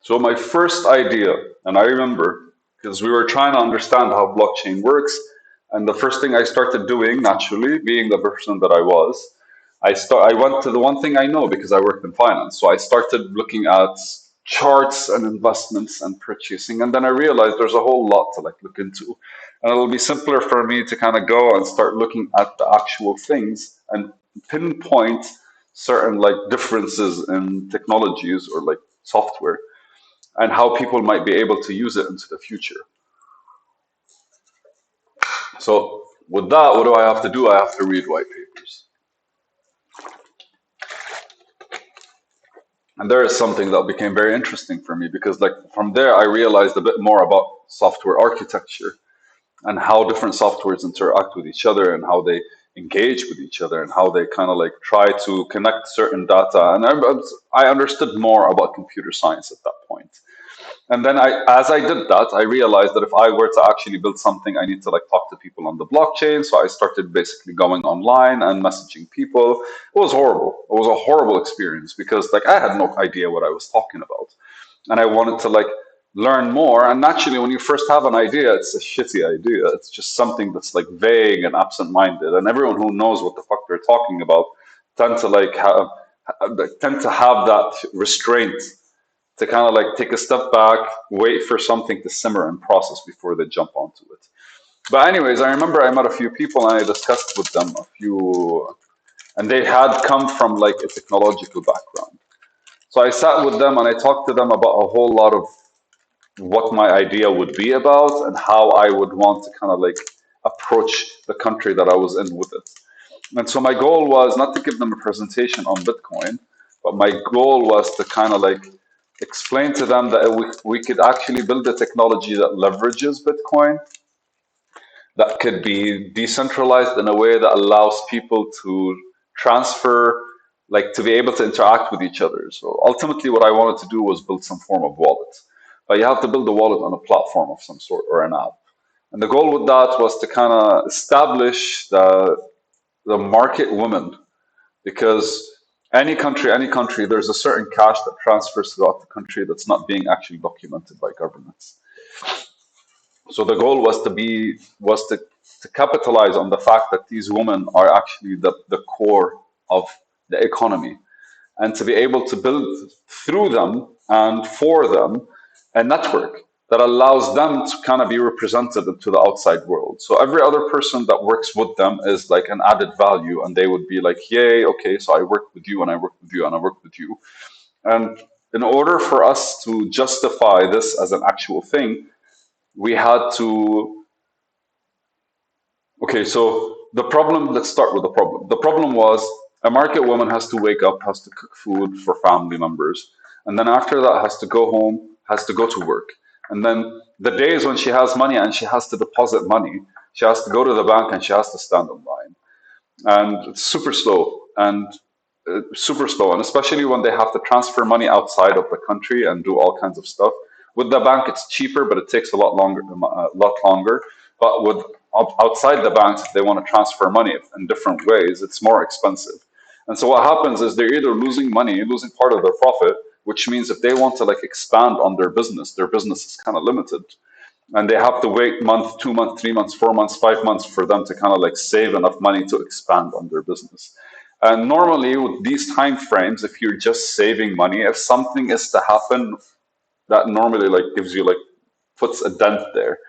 So my first idea, and I remember because we were trying to understand how blockchain works, and the first thing I started doing, naturally, being the person that I was, I went to the one thing I know because I worked in finance. So I started looking at charts and investments and purchasing, and then I realized there's a whole lot to like look into, and it'll be simpler for me to kind of go and start looking at the actual things and pinpoint certain like differences in technologies or like software and how people might be able to use it into the future. So with that, what do I have to do? I have to read white papers. And there is something that became very interesting for me because like from there I realized a bit more about software architecture and how different softwares interact with each other and how they engage with each other and how they kind of like try to connect certain data. And I understood more about computer science at that point. And then as I did that, I realized that if I were to actually build something, I need to like talk to people on the blockchain. So I started basically going online and messaging people. It was horrible. It was a horrible experience because like I had no idea what I was talking about. And I wanted to like learn more. And naturally, when you first have an idea, it's a shitty idea. It's just something that's like vague and absent-minded. And everyone who knows what the fuck they're talking about tend to like tend to have that restraint to kind of like take a step back, wait for something to simmer and process before they jump onto it. But anyways, I remember I met a few people and I discussed with them a few, and they had come from like a technological background. So I sat with them and I talked to them about a whole lot of what my idea would be about and how I would want to kind of like approach the country that I was in with it. And so my goal was not to give them a presentation on Bitcoin, but my goal was to kind of like explain to them that we could actually build a technology that leverages Bitcoin, that could be decentralized in a way that allows people to transfer, like to be able to interact with each other. So ultimately, what I wanted to do was build some form of wallet. But you have to build a wallet on a platform of some sort or an app. And the goal with that was to kind of establish the market woman because any country, there's a certain cash that transfers throughout the country that's not being actually documented by governments. So the goal was to capitalize on the fact that these women are actually the core of the economy and to be able to build through them and for them a network that allows them to kind of be represented to the outside world. So every other person that works with them is like an added value, and they would be like, yay, okay, so I work with you and I work with you and I work with you. And in order for us to justify this as an actual thing, we had to, okay, so the problem, let's start with the problem. The problem was a market woman has to wake up, has to cook food for family members, and then after that has to go home, has to go to work. And then the days when she has money and she has to deposit money, she has to go to the bank and she has to stand in line. And it's super slow. And especially when they have to transfer money outside of the country and do all kinds of stuff. With the bank, it's cheaper, but it takes a lot longer. But with outside the banks, if they want to transfer money in different ways, it's more expensive. And so what happens is they're either losing money, losing part of their profit, which means if they want to like expand on their business is kind of limited, and they have to wait month, 2 months, 3 months, 4 months, 5 months for them to kind of like save enough money to expand on their business. And normally with these time frames, if you're just saving money, if something is to happen, that normally like gives you like puts a dent there.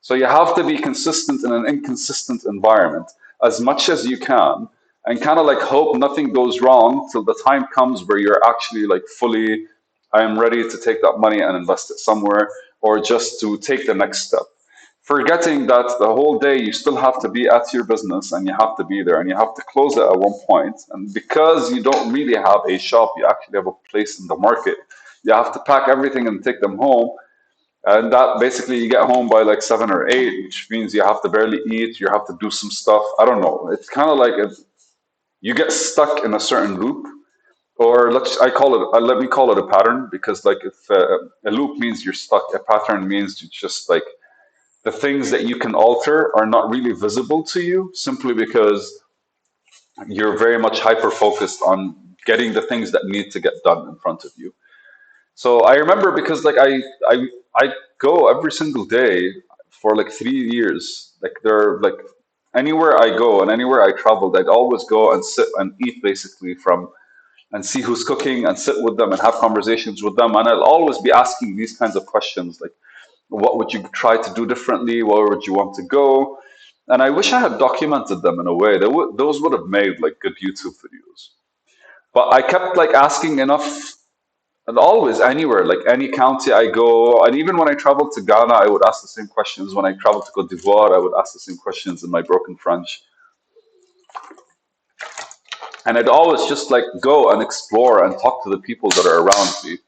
So you have to be consistent in an inconsistent environment as much as you can and kind of like hope nothing goes wrong till the time comes where you're actually like fully, I am ready to take that money and invest it somewhere or just to take the next step. Forgetting that the whole day you still have to be at your business and you have to be there and you have to close it at one point. And because you don't really have a shop, you actually have a place in the market. You have to pack everything and take them home, and that basically you get home by like 7 or 8, which means you have to barely eat. You have to do some stuff. I don't know. It's kind of like you get stuck in a certain loop, or let me call it a pattern because like if a loop means you're stuck, a pattern means it's just like the things that you can alter are not really visible to you simply because you're very much hyper focused on getting the things that need to get done in front of you. So I remember because like I go every single day for like 3 years. Like there like anywhere I go and anywhere I traveled, I'd always go and sit and eat basically from and see who's cooking and sit with them and have conversations with them. And I'll always be asking these kinds of questions like, what would you try to do differently? Where would you want to go? And I wish I had documented them in a way that those would have made like good YouTube videos. But I kept like asking enough, and always anywhere, like any county I go, and even when I traveled to Ghana, I would ask the same questions. When I traveled to Cote d'Ivoire, I would ask the same questions in my broken French. And I'd always just like go and explore and talk to the people that are around me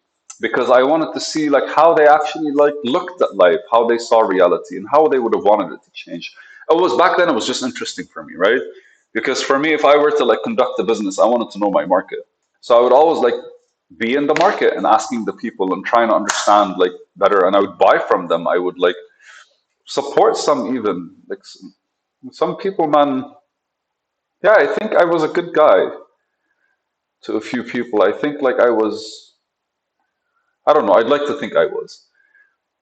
because I wanted to see like how they actually like looked at life, how they saw reality, and how they would have wanted it to change. It was back then. It was just interesting for me, right? Because for me, if I were to like conduct a business, I wanted to know my market. So I would always like be in the market and asking the people and trying to understand like better. And I would buy from them. I would like support some even like some people, man. Yeah, I think I was a good guy to a few people. I think like I was, I don't know, I'd like to think I was.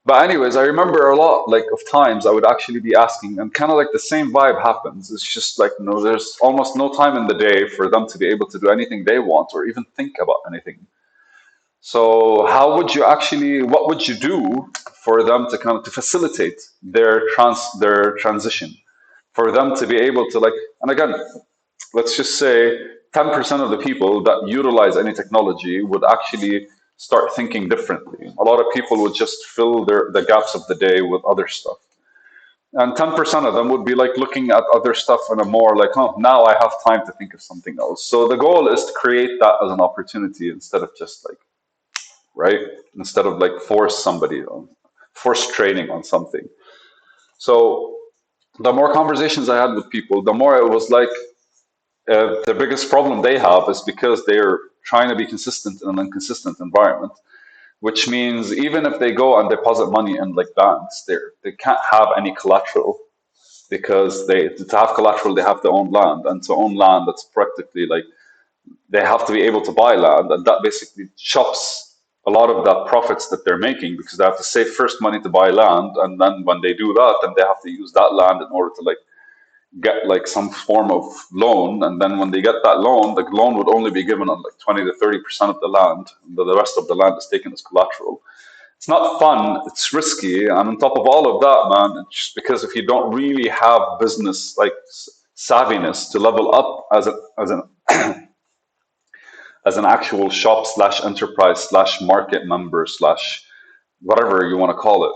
But anyways, I remember a lot like of times I would actually be asking and kind of like the same vibe happens. It's just like no, there's almost no time in the day for them to be able to do anything they want or even think about anything. So how would you actually, what would you do for them to kind of to facilitate their transition? For them to be able to like, and again, let's just say 10% of the people that utilize any technology would actually start thinking differently. A lot of people would just fill the gaps of the day with other stuff. And 10% of them would be like looking at other stuff in a more like, oh, now I have time to think of something else. So the goal is to create that as an opportunity instead of just like, right? Instead of like force training on something. So the more conversations I had with people, the more it was like, the biggest problem they have is because they're trying to be consistent in an inconsistent environment, which means even if they go and deposit money in like banks, they can't have any collateral because they to have collateral they have to own land, and to own land that's practically like they have to be able to buy land, and that basically chops a lot of that profits that they're making because they have to save first money to buy land, and then when they do that, then they have to use that land in order to like get like some form of loan, and then when they get that loan, the loan would only be given on like 20 to 30% of the land, and the rest of the land is taken as collateral. It's not fun, it's risky, and on top of all of that, man, it's just because if you don't really have business like savviness to level up as an actual shop slash enterprise slash market member slash whatever you want to call it,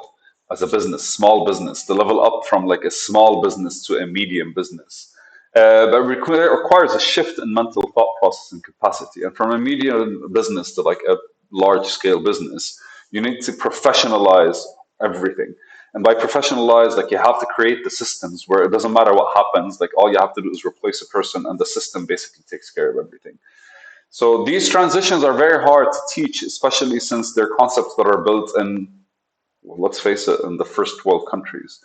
as a business, small business, to level up from like a small business to a medium business. That requires a shift in mental thought process and capacity. And from a medium business to like a large scale business, you need to professionalize everything. And by professionalize, like you have to create the systems where it doesn't matter what happens, like all you have to do is replace a person and the system basically takes care of everything. So these transitions are very hard to teach, especially since they're concepts that are built in, well, let's face it, in the first world countries.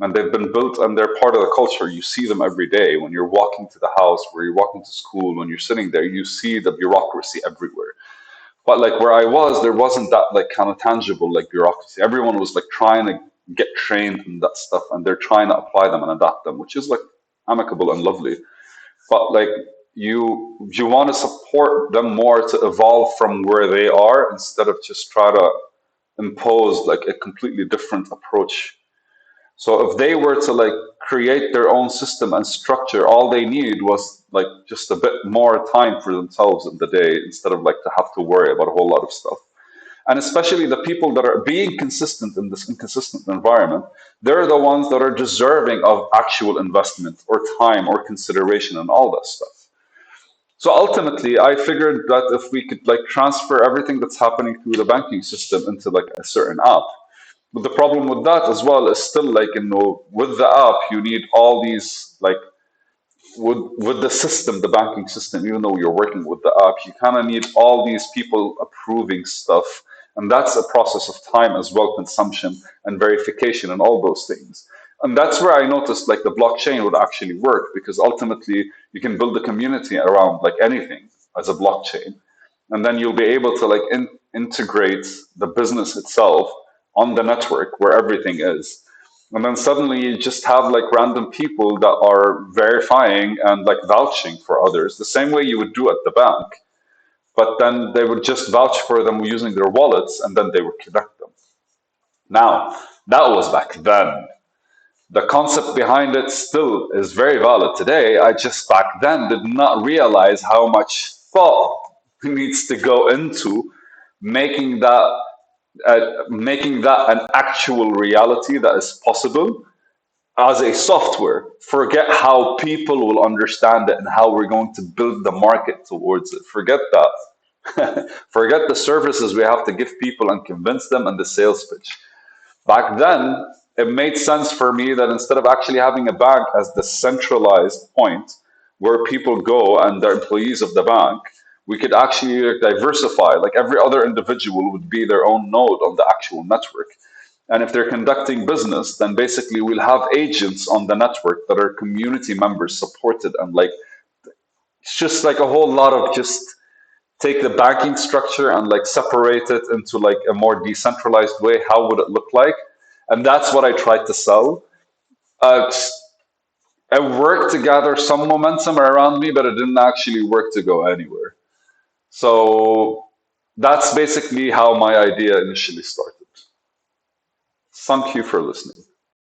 And they've been built and they're part of the culture. You see them every day when you're walking to the house, where you're walking to school, when you're sitting there, you see the bureaucracy everywhere. But like where I was, there wasn't that like kind of tangible like bureaucracy. Everyone was like trying to get trained in that stuff and they're trying to apply them and adapt them, which is like amicable and lovely. But like you want to support them more to evolve from where they are instead of just try to impose like a completely different approach. So if they were to like create their own system and structure, all they need was like just a bit more time for themselves in the day instead of like to have to worry about a whole lot of stuff. And especially the people that are being consistent in this inconsistent environment, they're the ones that are deserving of actual investment or time or consideration and all that stuff. So ultimately, I figured that if we could like transfer everything that's happening through the banking system into like a certain app, but the problem with that as well is still like with the app you need all these like with the system, the banking system. Even though you're working with the app, you kind of need all these people approving stuff, and that's a process of time as well, consumption and verification and all those things. And that's where I noticed like the blockchain would actually work because ultimately you can build a community around like anything as a blockchain, and then you'll be able to like integrate the business itself on the network where everything is. And then suddenly you just have like random people that are verifying and like vouching for others the same way you would do at the bank. But then they would just vouch for them using their wallets and then they would connect them. Now, that was back then. The concept behind it still is very valid today. I just back then did not realize how much thought needs to go into making that making that an actual reality that is possible as a software. Forget how people will understand it and how we're going to build the market towards it. Forget that. Forget the services we have to give people and convince them and the sales pitch. Back then, it made sense for me that instead of actually having a bank as the centralized point where people go and the employees of the bank, we could actually diversify. Like every other individual would be their own node on the actual network. And if they're conducting business, then basically we'll have agents on the network that are community members supported. And like, it's just like a whole lot of just take the banking structure and like separate it into like a more decentralized way. How would it look like? And that's what I tried to sell. Uh, it worked to gather some momentum around me, but it didn't actually work to go anywhere. So that's basically how my idea initially started. Thank you for listening.